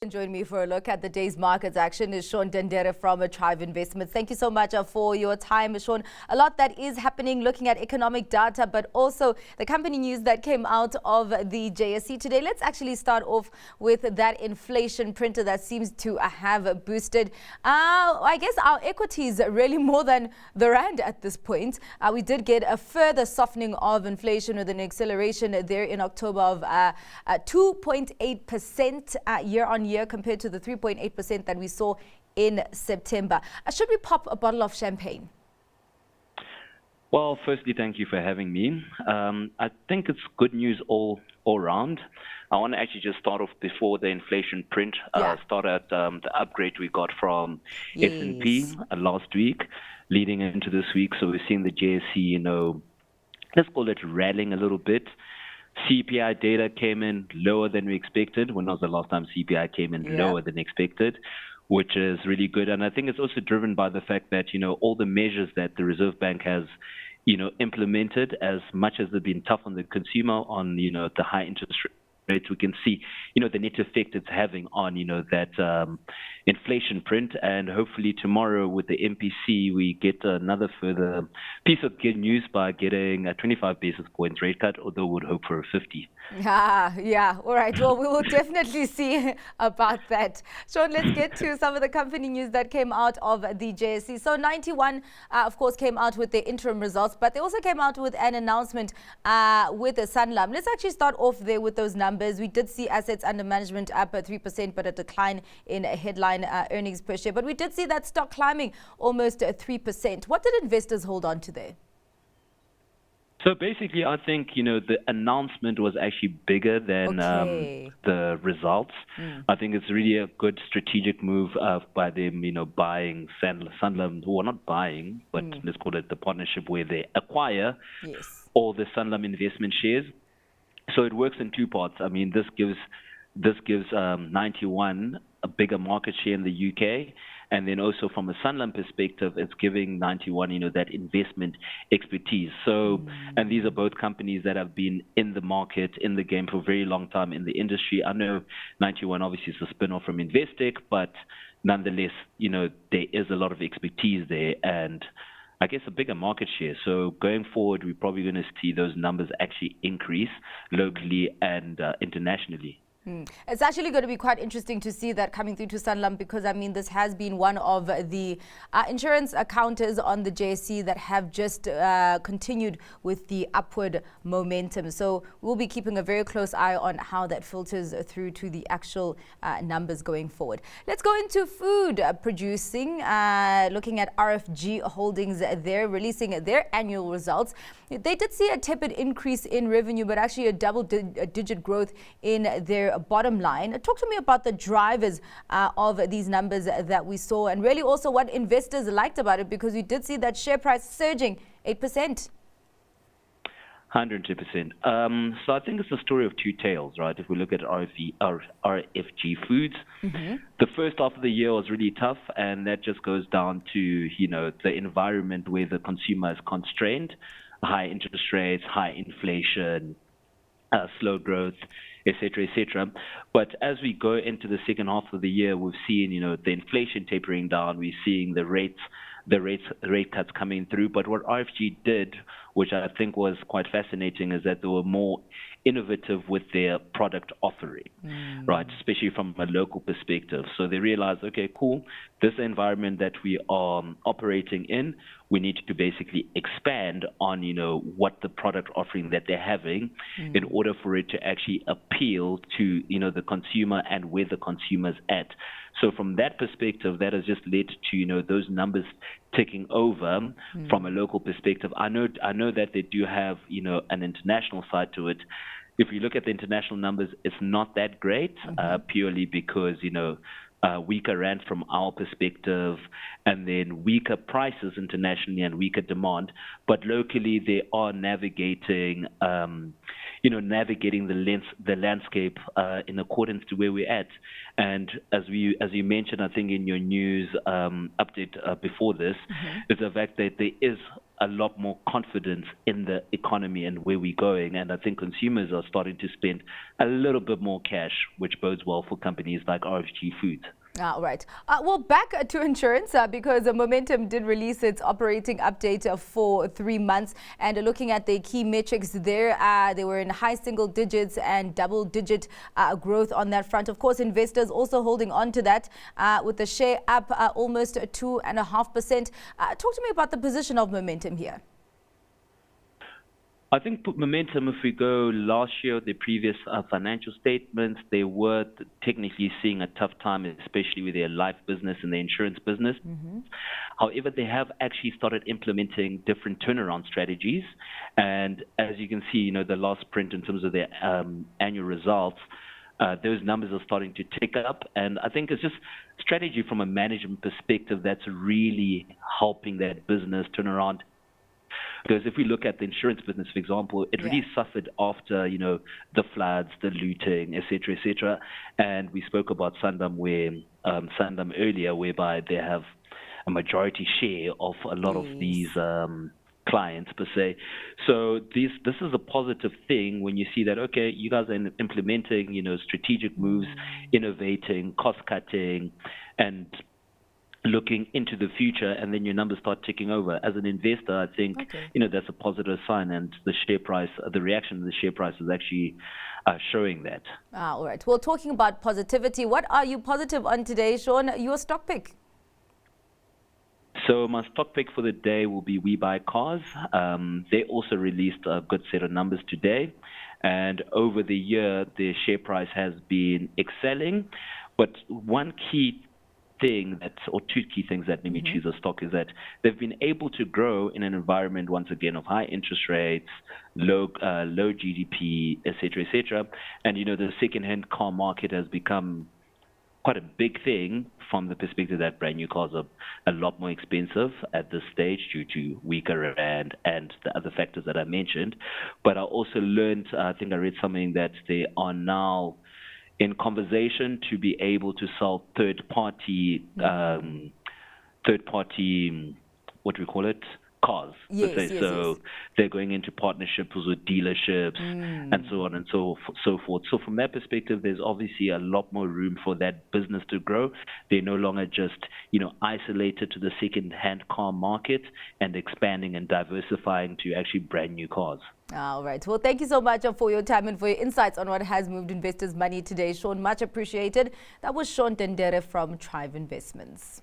Join me for a look at the day's markets action is Shaun Dendere from Trive Investments. Thank you so much for your time, Shaun. A lot that is happening, looking at economic data, but also the company news that came out of the JSE today. Let's actually start off with that inflation printer that seems to have boosted, I guess, our equities really more than the rand at this point. We did get a further softening of inflation with an acceleration there in October of 2.8% year on year compared to the 3.8% that we saw in September. Should we pop a bottle of champagne? Well, firstly, thank you for having me. I think it's good news all around. I want to actually just start off before the inflation print. Start at the upgrade we got from S&P last week, leading into this week. So we're seeing the JSE, let's call it rallying a little bit. CPI data came in lower than we expected. When was the last time CPI came in lower than expected, which is really good. And I think it's also driven by the fact that, all the measures that the Reserve Bank has, implemented, as much as they've been tough on the consumer on, the high interest rates, we can see, the net effect it's having on, that inflation print. And hopefully tomorrow with the MPC, we get another further piece of good news by getting a 25 basis points rate cut, although we'd hope for a 50. Yeah. All right. Well, we will definitely see about that. Shaun, let's get to some of the company news that came out of the JSE. So 91, of course, came out with their interim results, but they also came out with an announcement with the Sanlam. Let's actually start off there with those numbers. We did see assets under management up at 3%, but a decline in headline earnings per share. But we did see that stock climbing almost 3%. What did investors hold on to there? So basically, I think, the announcement was actually bigger than the results. I think it's really a good strategic move by them, buying Sanlam, well, not buying, but let's call it the partnership where they acquire all the Sanlam investment shares. So it works in two parts. I mean, this gives 91 a bigger market share in the UK. And then also from a Sanlam perspective, it's giving 91, that investment expertise. So, and these are both companies that have been in the market, in the game for a very long time in the industry. I know 91 obviously is a spin-off from Investec, but nonetheless, there is a lot of expertise there and I guess a bigger market share. So going forward, we're probably going to see those numbers actually increase locally and internationally. It's actually going to be quite interesting to see that coming through to Sanlam because, this has been one of the insurance counters on the JSE that have just continued with the upward momentum. So we'll be keeping a very close eye on how that filters through to the actual numbers going forward. Let's go into food producing, looking at RFG Holdings. They're releasing their annual results. They did see a tepid increase in revenue, but actually a double-digit growth in their bottom line. Talk to me about the drivers of these numbers that we saw and really also what investors liked about it because we did see that share price surging 8%. 102%. So I think it's a story of two tales, right? If we look at RFG Foods, the first half of the year was really tough, and that just goes down to, the environment where the consumer is constrained, high interest rates, high inflation, slow growth, etc., etc. But as we go into the second half of the year, we've seen, the inflation tapering down. We're seeing the rate cuts coming through. But what RFG did, which I think was quite fascinating, is that they were more innovative with their product offering, right? Especially from a local perspective. So they realized, okay, cool, this environment that we are operating in, we need to basically expand on, what the product offering that they're having in order for it to actually appeal to, the consumer and where the consumer's at. So from that perspective, that has just led to, those numbers ticking over from a local perspective. I know that they do have, an international side to it. If you look at the international numbers, it's not that great, purely because, weaker rand from our perspective, and then weaker prices internationally and weaker demand. But locally, they are navigating, navigating the landscape in accordance to where we're at. And as you mentioned, I think in your news update before this, is the fact that there is a lot more confidence in the economy and where we're going. And I think consumers are starting to spend a little bit more cash, which bodes well for companies like RFG Foods. All right. Well, back to insurance because Momentum did release its operating update for 3 months. And looking at the key metrics there, they were in high single digits and double-digit growth on that front. Of course, investors also holding on to that with the share up almost 2.5%. Talk to me about the position of Momentum here. I think Momentum, if we go last year, the previous financial statements, they were technically seeing a tough time, especially with their life business and the insurance business. However, they have actually started implementing different turnaround strategies. And as you can see, the last print in terms of their annual results, those numbers are starting to tick up. And I think it's just strategy from a management perspective that's really helping that business turn around. Because if we look at the insurance business, for example, it really suffered after, the floods, the looting, et cetera, and we spoke about Sundom earlier, whereby they have a majority share of a lot of these clients per se. So this is a positive thing when you see that, okay, you guys are implementing, strategic moves, innovating, cost cutting, and looking into the future, and then your numbers start ticking over. As an investor, I think that's a positive sign, and the share price, the reaction to the share price is actually showing that. All right. Well, talking about positivity, what are you positive on today, Shaun? Your stock pick? So my stock pick for the day will be We Buy Cars. They also released a good set of numbers today, and over the year, their share price has been excelling. But one key thing or two key things that made me choose a stock is that they've been able to grow in an environment, once again, of high interest rates, low GDP, et cetera, and the second-hand car market has become quite a big thing from the perspective that brand new cars are a lot more expensive at this stage due to weaker rand and the other factors that I mentioned. But I also learned, I think I read something that they are now in conversation to be able to sell third party, what do we call it? Cars. So they're going into partnerships with dealerships and so on and so forth. So from that perspective, there's obviously a lot more room for that business to grow. They're no longer just, isolated to the second-hand car market and expanding and diversifying to actually brand new cars. All right. Well, thank you so much for your time and for your insights on what has moved investors' money today, Shaun. Much appreciated. That was Shaun Dendere from Trive Investments.